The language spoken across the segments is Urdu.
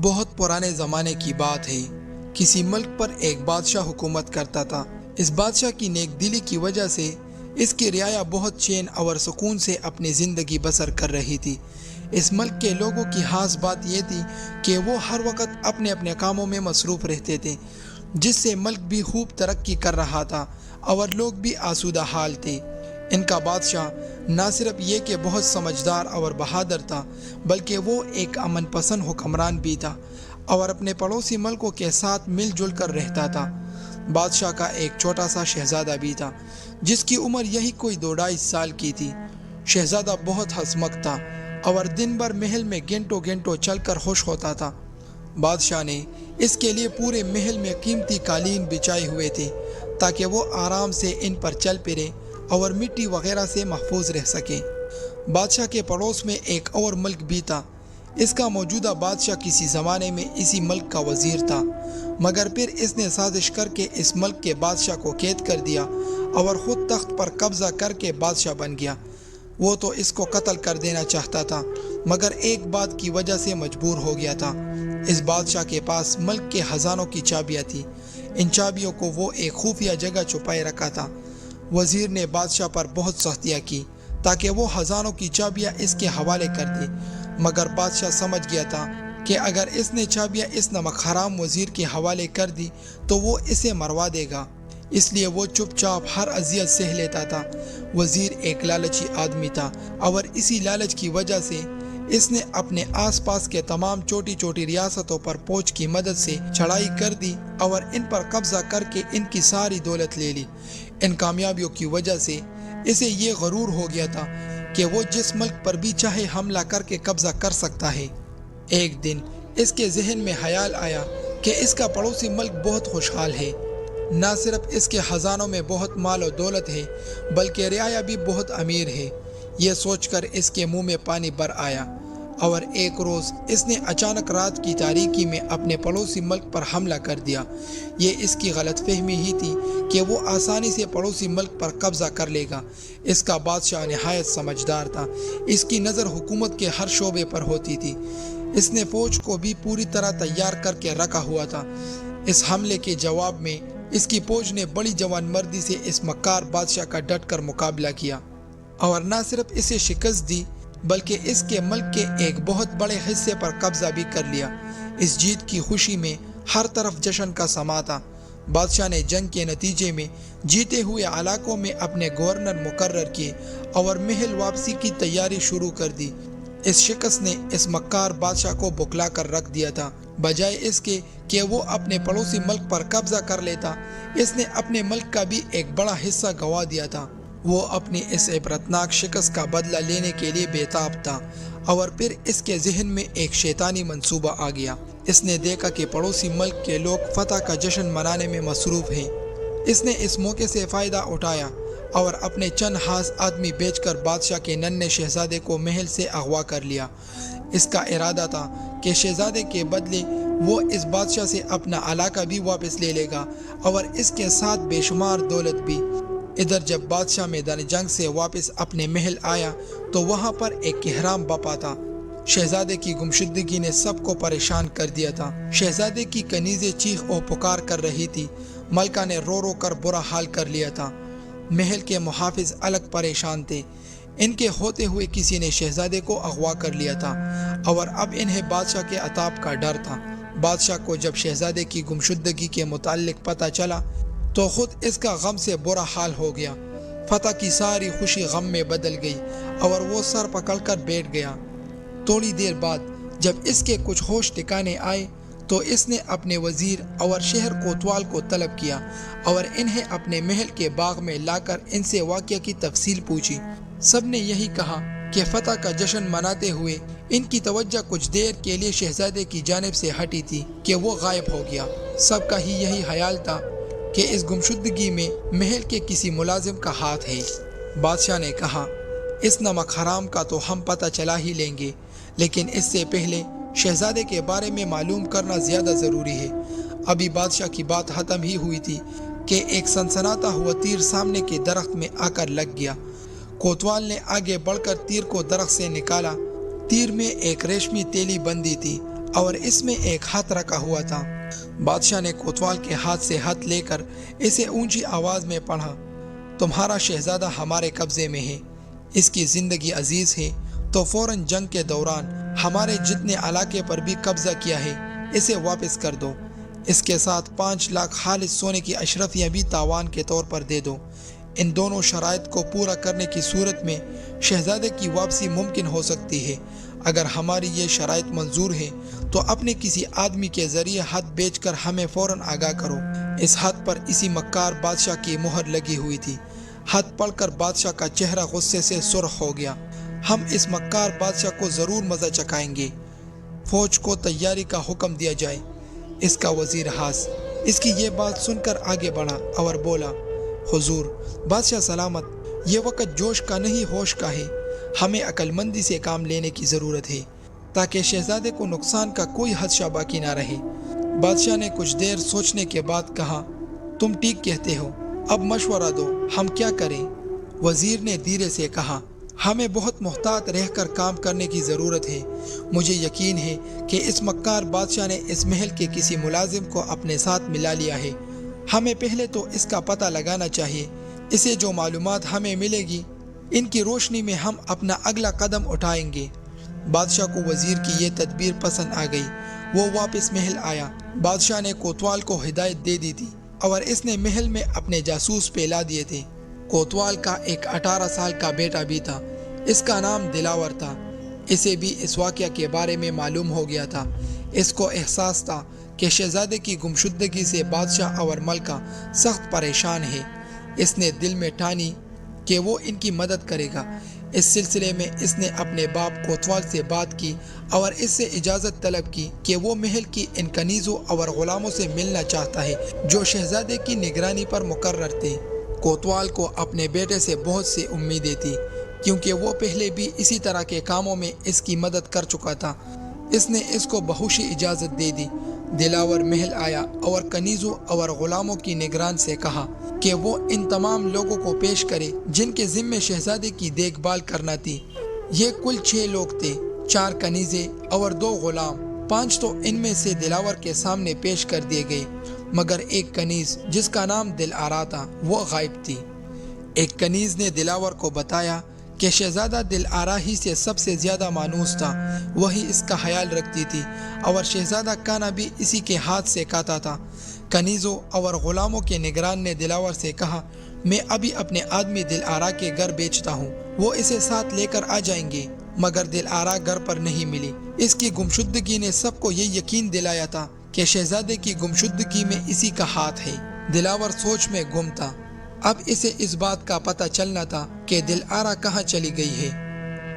بہت پرانے زمانے کی بات ہے۔ کسی ملک پر ایک بادشاہ حکومت کرتا تھا۔ اس بادشاہ کی نیک دلی کی وجہ سے اس کی رعایا بہت چین اور سکون سے اپنی زندگی بسر کر رہی تھی۔ اس ملک کے لوگوں کی خاص بات یہ تھی کہ وہ ہر وقت اپنے اپنے کاموں میں مصروف رہتے تھے، جس سے ملک بھی خوب ترقی کر رہا تھا اور لوگ بھی آسودہ حال تھے۔ ان کا بادشاہ نہ صرف یہ کہ بہت سمجھدار اور بہادر تھا، بلکہ وہ ایک امن پسند حکمران بھی تھا اور اپنے پڑوسی ملکوں کے ساتھ مل جل کر رہتا تھا۔ بادشاہ کا ایک چھوٹا سا شہزادہ بھی تھا، جس کی عمر یہی کوئی 2-2.5 سال کی تھی۔ شہزادہ بہت ہنسمکھ تھا اور دن بھر محل میں گھنٹوں گھنٹوں چل کر خوش ہوتا تھا۔ بادشاہ نے اس کے لیے پورے محل میں قیمتی قالین بچھائے ہوئے تھے تاکہ وہ آرام سے ان پر چل پھرے اور مٹی وغیرہ سے محفوظ رہ سکے۔ بادشاہ کے پڑوس میں ایک اور ملک بھی تھا۔ اس کا موجودہ بادشاہ کسی زمانے میں اسی ملک کا وزیر تھا، مگر پھر اس نے سازش کر کے اس ملک کے بادشاہ کو قید کر دیا اور خود تخت پر قبضہ کر کے بادشاہ بن گیا۔ وہ تو اس کو قتل کر دینا چاہتا تھا، مگر ایک بات کی وجہ سے مجبور ہو گیا تھا۔ اس بادشاہ کے پاس ملک کے خزانوں کی چابیاں تھیں۔ ان چابیوں کو وہ ایک خفیہ جگہ چھپائے رکھا تھا۔ وزیر نے بادشاہ پر بہت سختیاں کی تاکہ وہ خزانوں کی چابیاں اس کے حوالے کر دے، مگر بادشاہ سمجھ گیا تھا کہ اگر اس نے چابیاں اس نمک حرام وزیر کے حوالے کر دی تو وہ اسے مروا دے گا، اس لیے وہ چپ چاپ ہر اذیت سہ لیتا تھا۔ وزیر ایک لالچی آدمی تھا اور اسی لالچ کی وجہ سے اس نے اپنے آس پاس کے تمام چھوٹی چھوٹی ریاستوں پر فوج کی مدد سے چڑھائی کر دی اور ان پر قبضہ کر کے ان کی ساری دولت لے لی۔ ان کامیابیوں کی وجہ سے اسے یہ غرور ہو گیا تھا کہ وہ جس ملک پر بھی چاہے حملہ کر کے قبضہ کر سکتا ہے۔ ایک دن اس کے ذہن میں خیال آیا کہ اس کا پڑوسی ملک بہت خوشحال ہے۔ نہ صرف اس کے خزانوں میں بہت مال و دولت ہے، بلکہ رعایا بھی بہت امیر ہے۔ یہ سوچ کر اس کے منہ میں پانی بھر آیا اور ایک روز اس نے اچانک رات کی تاریکی میں اپنے پڑوسی ملک پر حملہ کر دیا۔ یہ اس کی غلط فہمی ہی تھی کہ وہ آسانی سے پڑوسی ملک پر قبضہ کر لے گا۔ اس کا بادشاہ نہایت سمجھدار تھا۔ اس کی نظر حکومت کے ہر شعبے پر ہوتی تھی۔ اس نے فوج کو بھی پوری طرح تیار کر کے رکھا ہوا تھا۔ اس حملے کے جواب میں اس کی فوج نے بڑی جوان مردی سے اس مکار بادشاہ کا ڈٹ کر مقابلہ کیا اور نہ صرف اسے شکست دی بلکہ اس کے ملک کے ایک بہت بڑے حصے پر قبضہ بھی کر لیا۔ اس جیت کی خوشی میں ہر طرف جشن کا سما تھا۔ بادشاہ نے جنگ کے نتیجے میں جیتے ہوئے علاقوں میں اپنے گورنر مقرر کیے اور محل واپسی کی تیاری شروع کر دی۔ اس شکست نے اس مکار بادشاہ کو بکلا کر رکھ دیا تھا۔ بجائے اس کے کہ وہ اپنے پڑوسی ملک پر قبضہ کر لیتا، اس نے اپنے ملک کا بھی ایک بڑا حصہ گنوا دیا تھا۔ وہ اپنی اس عبرتناک شکست کا بدلہ لینے کے لیے بےتاب تھا اور پھر اس کے ذہن میں ایک شیطانی منصوبہ آ گیا۔ اس نے دیکھا کہ پڑوسی ملک کے لوگ فتح کا جشن منانے میں مصروف ہیں۔ اس نے اس موقع سے فائدہ اٹھایا اور اپنے چند خاص آدمی بھیج کر بادشاہ کے ننھے شہزادے کو محل سے اغوا کر لیا۔ اس کا ارادہ تھا کہ شہزادے کے بدلے وہ اس بادشاہ سے اپنا علاقہ بھی واپس لے لے گا اور اس کے ساتھ بے شمار دولت بھی۔ ادھر جب بادشاہ میدان جنگ سے واپس اپنے محل آیا تو وہاں پر ایک احرام بپا تھا۔ شہزادے کی گمشدگی نے سب کو پریشان کر دیا تھا۔ شہزادے کی کنیزیں چیخ و پکار کر رہی تھی۔ ملکہ نے رو رو کر برا حال کر لیا تھا۔ محل کے محافظ الگ پریشان تھے۔ ان کے ہوتے ہوئے کسی نے شہزادے کو اغوا کر لیا تھا اور اب انہیں بادشاہ کے عتاب کا ڈر تھا۔ بادشاہ کو جب شہزادے کی گمشدگی کے متعلق پتہ چلا تو خود اس کا غم سے برا حال ہو گیا۔ فتح کی ساری خوشی غم میں بدل گئی اور وہ سر پکڑ کر بیٹھ گیا۔ تھوڑی دیر بعد جب اس کے کچھ ہوش ٹھکانے آئے تو اس نے اپنے وزیر اور شہر کوتوال کو طلب کیا اور انہیں اپنے محل کے باغ میں لا کر ان سے واقعہ کی تفصیل پوچھی۔ سب نے یہی کہا کہ فتح کا جشن مناتے ہوئے ان کی توجہ کچھ دیر کے لیے شہزادے کی جانب سے ہٹی تھی کہ وہ غائب ہو گیا۔ سب کا ہی یہی خیال تھا کہ اس گمشدگی میں محل کے کسی ملازم کا ہاتھ ہے۔ بادشاہ نے کہا، اس نمک حرام کا تو ہم پتہ چلا ہی لیں گے، لیکن اس سے پہلے شہزادے کے بارے میں معلوم کرنا زیادہ ضروری ہے۔ ابھی بادشاہ کی بات ختم ہی ہوئی تھی کہ ایک سنسناتا ہوا تیر سامنے کے درخت میں آ کر لگ گیا۔ کوتوال نے آگے بڑھ کر تیر کو درخت سے نکالا۔ تیر میں ایک ریشمی تیلی بندھی تھی اور اس میں ایک ہاتھ رکھا ہوا تھا۔ بادشاہ نے کوتوال کے ہاتھ سے ہاتھ لے کر اسے اونچی آواز میں پڑھا، تمہارا شہزادہ ہمارے قبضے میں ہے، اس کی زندگی عزیز ہے، تو فوراً جنگ کے دوران ہمارے جتنے علاقے پر بھی قبضہ کیا ہے اسے واپس کر دو، اس کے ساتھ 5 لاکھ خالص سونے کی اشرفیاں بھی تاوان کے طور پر دے دو۔ ان دونوں شرائط کو پورا کرنے کی صورت میں شہزادے کی واپسی ممکن ہو سکتی ہے۔ اگر ہماری یہ شرائط منظور ہے تو اپنے کسی آدمی کے ذریعے حد بیچ کر ہمیں فوراً آگاہ کرو۔ اس حد پر اسی مکار بادشاہ کی مہر لگی ہوئی تھی۔ حد پڑھ کر بادشاہ کا چہرہ غصے سے سرخ ہو گیا۔ ہم اس مکار بادشاہ کو ضرور مزہ چکھائیں گے۔ فوج کو تیاری کا حکم دیا جائے۔ اس کا وزیر ہاس اس کی یہ بات سن کر آگے بڑھا اور بولا، حضور بادشاہ سلامت، یہ وقت جوش کا نہیں ہوش کا ہے، ہمیں عقل مندی سے کام لینے کی ضرورت ہے تاکہ شہزادے کو نقصان کا کوئی خدشہ باقی نہ رہے۔ بادشاہ نے کچھ دیر سوچنے کے بعد کہا، تم ٹھیک کہتے ہو، اب مشورہ دو، ہم کیا کریں؟ وزیر نے دھیرے سے کہا، ہمیں بہت محتاط رہ کر کام کرنے کی ضرورت ہے۔ مجھے یقین ہے کہ اس مکار بادشاہ نے اس محل کے کسی ملازم کو اپنے ساتھ ملا لیا ہے۔ ہمیں پہلے تو اس کا پتہ لگانا چاہیے۔ اسے جو معلومات ہمیں ملے گی ان کی روشنی میں ہم اپنا اگلا قدم اٹھائیں گے۔ بادشاہ کو وزیر کی یہ تدبیر پسند آ گئی۔ وہ واپس محل آیا۔ بادشاہ نے کوتوال کو ہدایت دے دی تھی اور اس نے محل میں اپنے جاسوس پھیلا دیے تھے۔ کوتوال کا ایک 18 سال کا بیٹا بھی تھا، اس کا نام دلاور تھا۔ اسے بھی اس واقعہ کے بارے میں معلوم ہو گیا تھا۔ اس کو احساس تھا کہ شہزادے کی گمشدگی سے بادشاہ اور ملکہ سخت پریشان ہے۔ اس نے دل میں ٹھانی کہ وہ ان کی مدد کرے گا۔ اس سلسلے میں اس نے اپنے باپ کوتوال سے بات کی اور اس سے اجازت طلب کی کہ وہ محل کی ان کنیزوں اور غلاموں سے ملنا چاہتا ہے جو شہزادے کی نگرانی پر مقرر تھے۔ کوتوال کو اپنے بیٹے سے بہت سی امیدیں تھی کیونکہ وہ پہلے بھی اسی طرح کے کاموں میں اس کی مدد کر چکا تھا۔ اس نے اس کو بہوشی اجازت دے دی۔ دلاور محل آیا اور کنیزوں اور غلاموں کی نگران سے کہا کہ وہ ان تمام لوگوں کو پیش کرے جن کے ذمے شہزادے کی دیکھ بھال کرنا تھی۔ یہ کل 6 لوگ تھے، 4 کنیزیں اور 2 غلام۔ 5 تو ان میں سے دلاور کے سامنے پیش کر دیے گئے، مگر ایک کنیز جس کا نام دل آرا تھا وہ غائب تھی۔ ایک کنیز نے دلاور کو بتایا کہ شہزادہ دل آرا ہی سے سب سے زیادہ مانوس تھا، وہی اس کا خیال رکھتی تھی اور شہزادہ کانا بھی اسی کے ہاتھ سے کاتا تھا۔ کنیزوں اور غلاموں کے نگران نے دلاور سے کہا، میں ابھی اپنے آدمی دل آرا کے گھر بیچتا ہوں، وہ اسے ساتھ لے کر آ جائیں گے۔ مگر دل آرا گھر پر نہیں ملی۔ اس کی گمشدگی نے سب کو یہ یقین دلایا تھا کہ شہزادے کی گمشدگی میں اسی کا ہاتھ ہے۔ دلاور سوچ میں گم تھا۔ اب اسے اس بات کا پتہ چلنا تھا کہ دل آرا کہاں چلی گئی ہے۔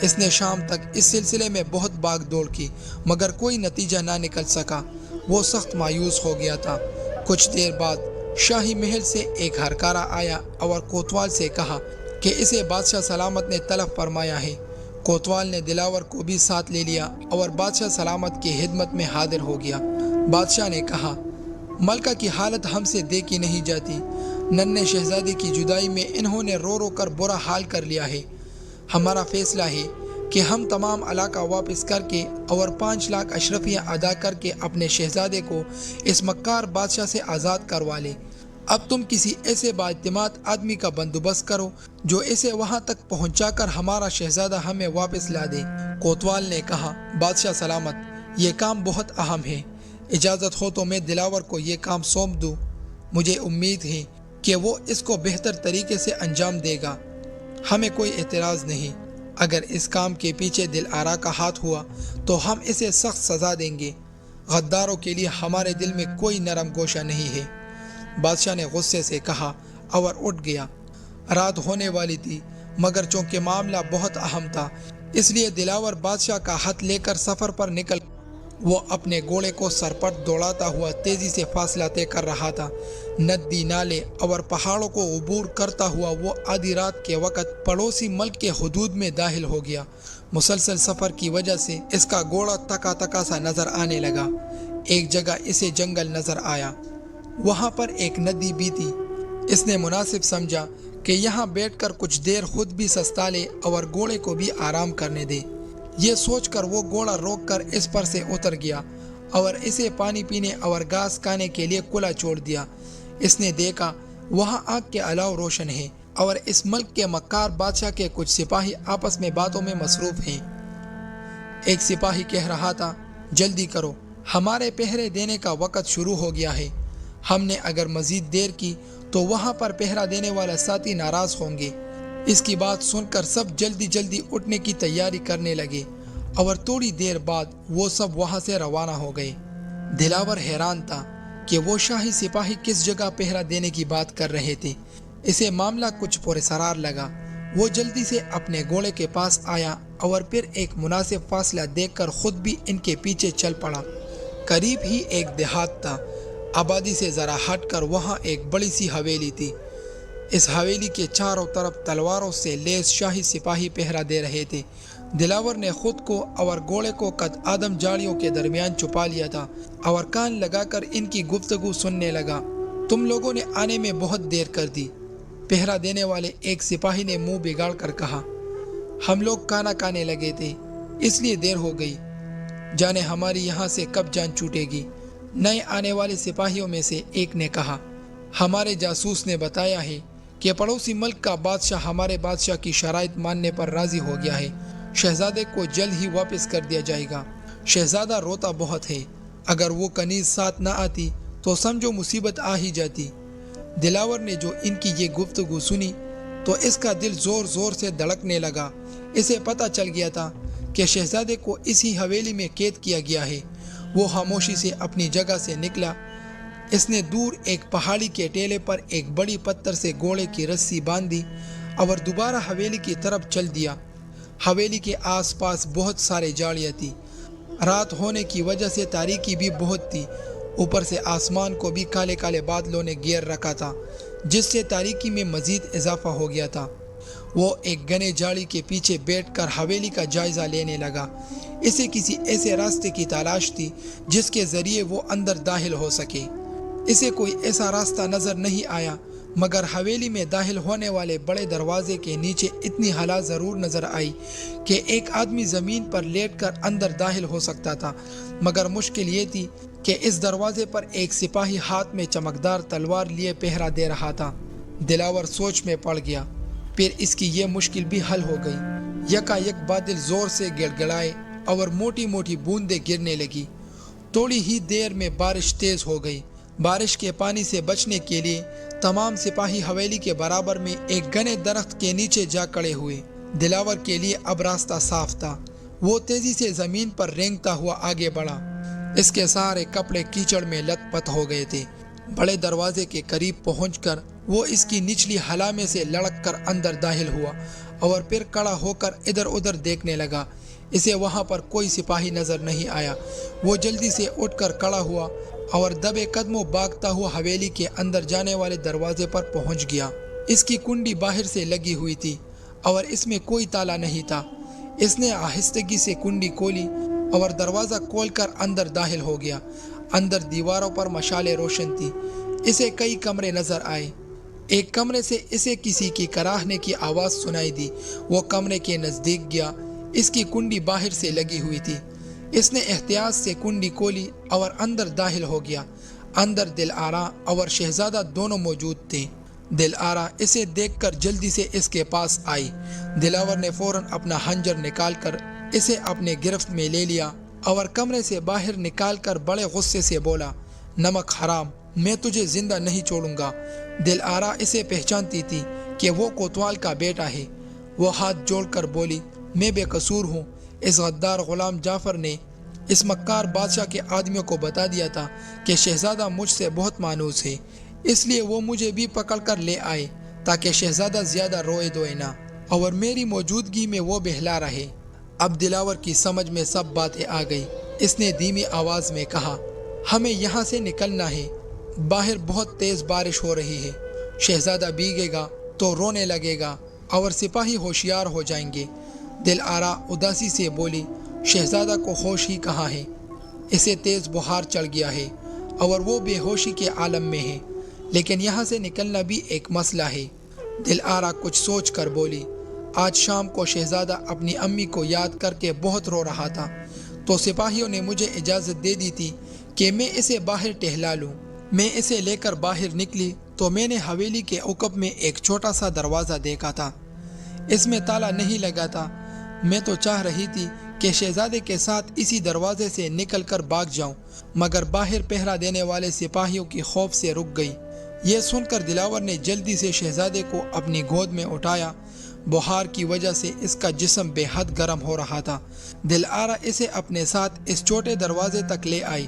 اس نے شام تک اس سلسلے میں بہت بھاگ دوڑ کی مگر کوئی نتیجہ نہ نکل سکا۔ وہ سخت مایوس ہو گیا تھا۔ کچھ دیر بعد شاہی محل سے ایک ہرکارا آیا اور کوتوال سے کہا کہ اسے بادشاہ سلامت نے طلب فرمایا ہے۔ کوتوال نے دلاور کو بھی ساتھ لے لیا اور بادشاہ سلامت کی خدمت میں حاضر ہو گیا۔ بادشاہ نے کہا، ملکہ کی حالت ہم سے دیکھی نہیں جاتی۔ ننھے شہزادے کی جدائی میں انہوں نے رو رو کر برا حال کر لیا ہے۔ ہمارا فیصلہ ہے کہ ہم تمام علاقہ واپس کر کے اور 5 لاکھ اشرفیاں ادا کر کے اپنے شہزادے کو اس مکار بادشاہ سے آزاد کروا لیں۔ اب تم کسی ایسے بااعتماد آدمی کا بندوبست کرو جو اسے وہاں تک پہنچا کر ہمارا شہزادہ ہمیں واپس لا دے۔ کوتوال نے کہا، بادشاہ سلامت، یہ کام بہت اہم ہے، اجازت ہو تو میں دلاور کو یہ کام سونپ دوں۔ مجھے امید ہے کہ وہ اس کو بہتر طریقے سے انجام دے گا۔ ہمیں کوئی اعتراض نہیں۔ اگر اس کام کے پیچھے دل آرا کا ہاتھ ہوا تو ہم اسے سخت سزا دیں گے۔ غداروں کے لیے ہمارے دل میں کوئی نرم گوشہ نہیں ہے۔ بادشاہ نے غصے سے کہا اور اٹھ گیا۔ رات ہونے والی تھی مگر چونکہ معاملہ بہت اہم تھا اس لیے دلاور بادشاہ کا ہاتھ لے کر سفر پر نکل۔ وہ اپنے گھوڑے کو سر پر دوڑاتا ہوا تیزی سے فاصلہ طے کر رہا تھا۔ ندی، نالے اور پہاڑوں کو عبور کرتا ہوا وہ آدھی رات کے وقت پڑوسی ملک کے حدود میں داخل ہو گیا۔ مسلسل سفر کی وجہ سے اس کا گھوڑا تکا تکا سا نظر آنے لگا۔ ایک جگہ اسے جنگل نظر آیا، وہاں پر ایک ندی بھی تھی۔ اس نے مناسب سمجھا کہ یہاں بیٹھ کر کچھ دیر خود بھی سستا لے اور گھوڑے کو بھی آرام کرنے دے۔ یہ سوچ کر وہ گھوڑا روک کر اس پر سے اتر گیا اور اسے پانی پینے اور گھاس کھانے کے لیے کھلا چھوڑ دیا۔ اس نے دیکھا وہاں آگ کے الاؤ روشن ہے اور اس ملک کے مکار بادشاہ کے کچھ سپاہی آپس میں باتوں میں مصروف ہیں۔ ایک سپاہی کہہ رہا تھا، جلدی کرو، ہمارے پہرے دینے کا وقت شروع ہو گیا ہے۔ ہم نے اگر مزید دیر کی تو وہاں پر پہرا دینے والا ساتھی ناراض ہوں گے۔ اس کی بات سن کر سب جلدی جلدی اٹھنے کی تیاری کرنے لگے اور تھوڑی دیر بعد وہ سب وہاں سے روانہ ہو گئے۔ دلاور حیران تھا کہ وہ شاہی سپاہی کس جگہ پہرا دینے کی بات کر رہے تھے۔ اسے معاملہ کچھ پراسرار لگا۔ وہ جلدی سے اپنے گھوڑے کے پاس آیا اور پھر ایک مناسب فاصلہ دیکھ کر خود بھی ان کے پیچھے چل پڑا۔ قریب ہی ایک دیہات تھا۔ آبادی سے ذرا ہٹ کر وہاں ایک بڑی سی حویلی تھی۔ اس حویلی کے چاروں طرف تلواروں سے لیس شاہی سپاہی پہرا دے رہے تھے۔ دلاور نے خود کو اور گھوڑے کو قد آدم جھاڑیوں کے درمیان چھپا لیا تھا اور کان لگا کر ان کی گفتگو سننے لگا۔ تم لوگوں نے آنے میں بہت دیر کر دی، پہرا دینے والے ایک سپاہی نے منہ بگاڑ کر کہا۔ ہم لوگ کھانا کھانے لگے تھے اس لیے دیر ہو گئی، جانے ہماری یہاں سے کب جان چھوٹے گی۔ نئے آنے والے سپاہیوں میں سے ایک نے کہا، ہمارے جاسوس نے بتایا ہے کہ پڑوسی ملک کا بادشاہ ہمارے بادشاہ کی شرائط ماننے پر راضی ہو گیا ہے۔ شہزادے کو جلد ہی واپس کر دیا جائے گا۔ شہزادہ روتا بہت ہے، اگر وہ کنیز ساتھ نہ آتی تو سمجھو مصیبت آ ہی جاتی۔ دلاور نے جو ان کی یہ گفتگو سنی تو اس کا دل زور زور سے دھڑکنے لگا۔ اسے پتہ چل گیا تھا کہ شہزادے کو اسی حویلی میں قید کیا گیا ہے۔ وہ خاموشی سے اپنی جگہ سے نکلا۔ اس نے دور ایک پہاڑی کے ٹیلے پر ایک بڑی پتھر سے گھوڑے کی رسی باندھی اور دوبارہ حویلی کی طرف چل دیا۔ حویلی کے آس پاس بہت سارے جھاڑیاں تھی۔ رات ہونے کی وجہ سے تاریکی بھی بہت تھی۔ اوپر سے آسمان کو بھی کالے کالے بادلوں نے گھیر رکھا تھا جس سے تاریکی میں مزید اضافہ ہو گیا تھا۔ وہ ایک گھنے جھاڑی کے پیچھے بیٹھ کر حویلی کا جائزہ لینے لگا۔ اسے کسی ایسے راستے کی تلاش تھی جس کے ذریعے وہ اندر داخل ہو سکے۔ اسے کوئی ایسا راستہ نظر نہیں آیا مگر حویلی میں داخل ہونے والے بڑے دروازے کے نیچے اتنی حالات ضرور نظر آئی کہ ایک آدمی زمین پر لیٹ کر اندر داخل ہو سکتا تھا، مگر مشکل یہ تھی کہ اس دروازے پر ایک سپاہی ہاتھ میں چمکدار تلوار لیے پہرا دے رہا تھا۔ دلاور سوچ میں پڑ گیا، پھر اس کی یہ مشکل بھی حل ہو گئی۔ یکا یک بادل زور سے گڑگڑائے اور موٹی موٹی بوندیں گرنے لگی۔ تھوڑی ہی دیر میں بارش تیز ہو گئی۔ بارش کے پانی سے بچنے کے لیے تمام سپاہی حویلی کے برابر میں ایک گھنے درخت کے نیچے جا کھڑے ہوئے۔ دلاور کے لیے اب راستہ صاف تھا۔ وہ تیزی سے زمین پر رینگتا ہوا آگے بڑھا۔ اس کے سارے کپڑے کیچڑ میں لت پت ہو گئے تھے۔ بڑے دروازے کے قریب پہنچ کر وہ اس کی نچلی حلا میں سے لڑک کر اندر داخل ہوا اور پھر کھڑا ہو کر ادھر ادھر دیکھنے لگا۔ اسے وہاں پر کوئی سپاہی نظر نہیں آیا۔ وہ جلدی سے اٹھ کر کھڑا ہوا اور دبے قدموں بھاگتا ہوا حویلی کے اندر جانے والے دروازے پر پہنچ گیا۔ اس کی کنڈی باہر سے لگی ہوئی تھی اور اس میں کوئی تالا نہیں تھا۔ اس نے آہستگی سے کنڈی کھولی اور دروازہ کھول کر اندر داخل ہو گیا۔ اندر دیواروں پر مشالیں روشن تھی۔ اسے کئی کمرے نظر آئے۔ ایک کمرے سے اسے کسی کی کراہنے کی آواز سنائی دی۔ وہ کمرے کے نزدیک گیا۔ اس کی کنڈی باہر سے لگی ہوئی تھی۔ اس نے احتیاط سے کنڈی کھولی اور اندر داخل ہو گیا۔ اندر دل آرا اور شہزادہ دونوں موجود تھے۔ دل آرا اسے دیکھ کر جلدی سے اس کے پاس آئی۔ دلاور نے فوراً اپنا خنجر نکال کر اسے اپنے گرفت میں لے لیا اور کمرے سے باہر نکال کر بڑے غصے سے بولا، نمک حرام، میں تجھے زندہ نہیں چھوڑوں گا۔ دل آرا اسے پہچانتی تھی کہ وہ کوتوال کا بیٹا ہے۔ وہ ہاتھ جوڑ کر بولی، میں بے قصور ہوں۔ اس غدار غلام جعفر نے اس مکار بادشاہ کے آدمیوں کو بتا دیا تھا کہ شہزادہ مجھ سے بہت مانوس ہے، اس لیے وہ مجھے بھی پکڑ کر لے آئے تاکہ شہزادہ زیادہ روئے دھوئے نہ اور میری موجودگی میں وہ بہلا رہے۔ اب دلاور کی سمجھ میں سب باتیں آ گئی۔ اس نے دھیمی آواز میں کہا، ہمیں یہاں سے نکلنا ہے، باہر بہت تیز بارش ہو رہی ہے، شہزادہ بھیگے گا تو رونے لگے گا اور سپاہی ہوشیار ہو جائیں گے۔ دل آرا اداسی سے بولی، شہزادہ کو ہوش ہی کہاں ہے، اسے تیز بخار چڑھ گیا ہے اور وہ بے ہوشی کے عالم میں ہے، لیکن یہاں سے نکلنا بھی ایک مسئلہ ہے۔ دل آرا کچھ سوچ کر بولی، آج شام کو شہزادہ اپنی امی کو یاد کر کے بہت رو رہا تھا، تو سپاہیوں نے مجھے اجازت دے دی تھی کہ میں اسے باہر ٹہلا لوں۔ میں اسے لے کر باہر نکلی تو میں نے حویلی کے عقب میں ایک چھوٹا سا دروازہ دیکھا تھا۔ اس میں تالا نہیں لگا تھا۔ میں تو چاہ رہی تھی کہ شہزادے کے ساتھ اسی دروازے سے نکل کر بھاگ جاؤں، مگر باہر پہرا دینے والے سپاہیوں کی خوف سے رک گئی۔ یہ سن کر دلاور نے جلدی سے شہزادے کو اپنی گود میں اٹھایا۔ بخار کی وجہ سے اس کا جسم بے حد گرم ہو رہا تھا۔ دل آرا اسے اپنے ساتھ اس چھوٹے دروازے تک لے آئی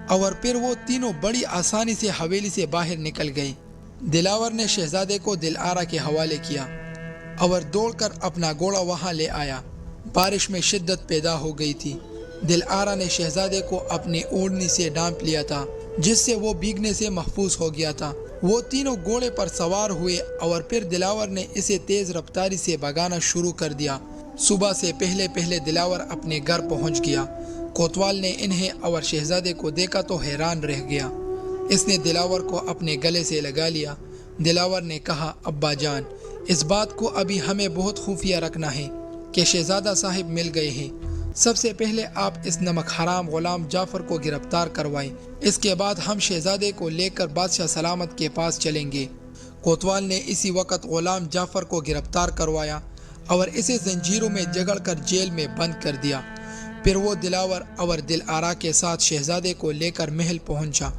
اور پھر وہ تینوں بڑی آسانی سے حویلی سے باہر نکل گئی۔ دلاور نے شہزادے کو دل آرا کے حوالے کیا اور دوڑ کر اپنا گھوڑا وہاں لے آیا۔ بارش میں شدت پیدا ہو گئی تھی۔ دل آرا نے شہزادے کو اپنی اوڑھنی سے ڈھانپ لیا تھا جس سے وہ بھیگنے سے محفوظ ہو گیا تھا۔ وہ تینوں گھوڑے پر سوار ہوئے اور پھر دلاور نے اسے تیز رفتاری سے بھگانا شروع کر دیا۔ صبح سے پہلے دلاور اپنے گھر پہنچ گیا۔ کوتوال نے انہیں اور شہزادے کو دیکھا تو حیران رہ گیا۔ اس نے دلاور کو اپنے گلے سے لگا لیا۔ دلاور نے کہا، ابا جان، اس بات کو ابھی ہمیں بہت خفیہ رکھنا ہے کہ شہزادہ صاحب مل گئے ہیں۔ سب سے پہلے آپ اس نمک حرام غلام جعفر کو گرفتار کروائیں، اس کے بعد ہم شہزادے کو لے کر بادشاہ سلامت کے پاس چلیں گے۔ کوتوال نے اسی وقت غلام جعفر کو گرفتار کروایا اور اسے زنجیروں میں جکڑ کر جیل میں بند کر دیا۔ پھر وہ دلاور اور دل آرا کے ساتھ شہزادے کو لے کر محل پہنچا۔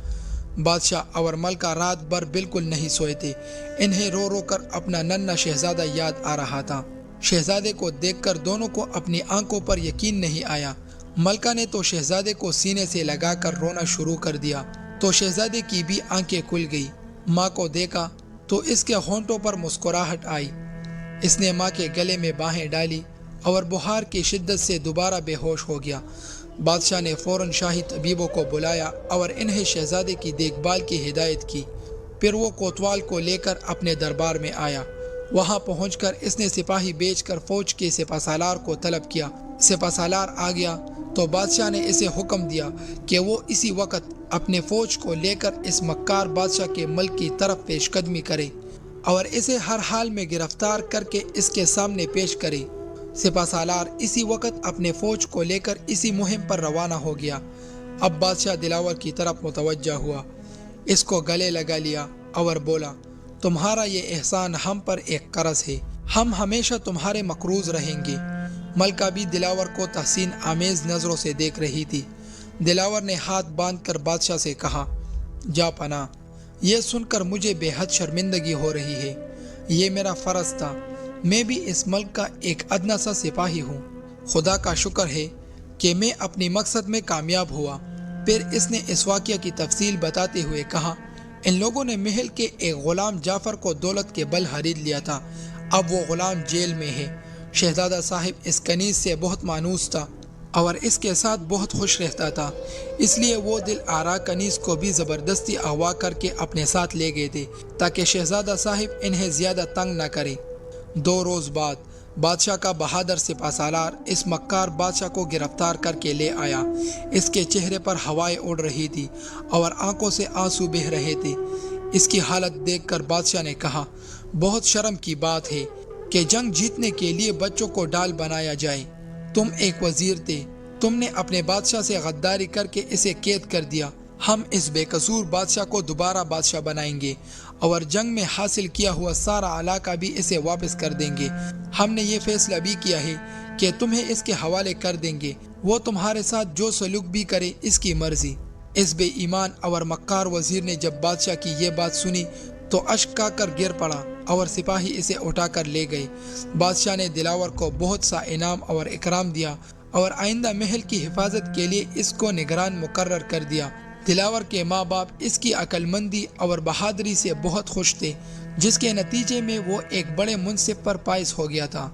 بادشاہ اور ملکہ رات بھر بالکل نہیں سوئے تھے۔ انہیں رو رو کر اپنا ننھا شہزادہ یاد آ رہا تھا۔ شہزادے کو دیکھ کر دونوں کو اپنی آنکھوں پر یقین نہیں آیا۔ ملکہ نے تو شہزادے کو سینے سے لگا کر رونا شروع کر دیا تو شہزادے کی بھی آنکھیں کھل گئی۔ ماں کو دیکھا تو اس کے ہونٹوں پر مسکراہٹ آئی۔ اس نے ماں کے گلے میں باہیں ڈالی اور بخار کی شدت سے دوبارہ بے ہوش ہو گیا۔ بادشاہ نے فوراً شاہی طبیبوں کو بلایا اور انہیں شہزادے کی دیکھ بھال کی ہدایت کی۔ پھر وہ کوتوال کو لے کر اپنے دربار میں آیا۔ وہاں پہنچ کر اس نے سپاہی بھیج کر فوج کے سپہ سالار کو طلب کیا۔ سپہ سالار آ گیا تو بادشاہ نے اسے حکم دیا کہ وہ اسی وقت اپنے فوج کو لے کر اس مکار بادشاہ کے ملک کی طرف پیش قدمی کرے اور اسے ہر حال میں گرفتار کر کے اس کے سامنے پیش کرے۔ سپہ سالار اسی وقت اپنے فوج کو لے کر اسی مہم پر روانہ ہو گیا۔ اب بادشاہ دلاور کی طرف متوجہ ہوا، اس کو گلے لگا لیا اور بولا، تمہارا یہ احسان ہم پر ایک قرض ہے، ہم ہمیشہ تمہارے مقروض رہیں گے۔ ملکہ بھی دلاور کو تحسین آمیز نظروں سے دیکھ رہی تھی۔ دلاور نے ہاتھ باندھ کر بادشاہ سے کہا، جا پناہ، یہ سن کر مجھے بے حد شرمندگی ہو رہی ہے۔ یہ میرا فرض تھا، میں بھی اس ملک کا ایک ادنا سا سپاہی ہوں۔ خدا کا شکر ہے کہ میں اپنی مقصد میں کامیاب ہوا۔ پھر اس نے اس واقعہ کی تفصیل بتاتے ہوئے کہا، ان لوگوں نے محل کے ایک غلام جعفر کو دولت کے بل خرید لیا تھا، اب وہ غلام جیل میں ہے۔ شہزادہ صاحب اس کنیز سے بہت مانوس تھا اور اس کے ساتھ بہت خوش رہتا تھا، اس لیے وہ دل آرا کنیز کو بھی زبردستی اغوا کر کے اپنے ساتھ لے گئے تھے تاکہ شہزادہ صاحب انہیں زیادہ تنگ نہ کرے۔ 2 روز بعد بادشاہ کا بہادر سپہ سالار اس مکار بادشاہ کو گرفتار کر کے لے آیا۔ اس کے چہرے پر ہوائیں اڑ رہی تھی اور آنکھوں سے آنسو بہہ رہے تھے۔ اس کی حالت دیکھ کر بادشاہ نے کہا، بہت شرم کی بات ہے کہ جنگ جیتنے کے لیے بچوں کو ڈال بنایا جائے۔ تم ایک وزیر تھے، تم نے اپنے بادشاہ سے غداری کر کے اسے قید کر دیا۔ ہم اس بے قصور بادشاہ کو دوبارہ بادشاہ بنائیں گے اور جنگ میں حاصل کیا ہوا سارا علاقہ بھی اسے واپس کر دیں گے۔ ہم نے یہ فیصلہ بھی کیا ہے کہ تمہیں اس کے حوالے کر دیں گے، وہ تمہارے ساتھ جو سلوک بھی کرے اس کی مرضی۔ اس بے ایمان اور مکار وزیر نے جب بادشاہ کی یہ بات سنی تو اشک آ کر گر پڑا اور سپاہی اسے اٹھا کر لے گئے۔ بادشاہ نے دلاور کو بہت سا انعام اور اکرام دیا اور آئندہ محل کی حفاظت کے لیے اس کو نگران مقرر کر دیا۔ دلاور کے ماں باپ اس کی عقل مندی اور بہادری سے بہت خوش تھے، جس کے نتیجے میں وہ ایک بڑے منصب پر فائز ہو گیا تھا۔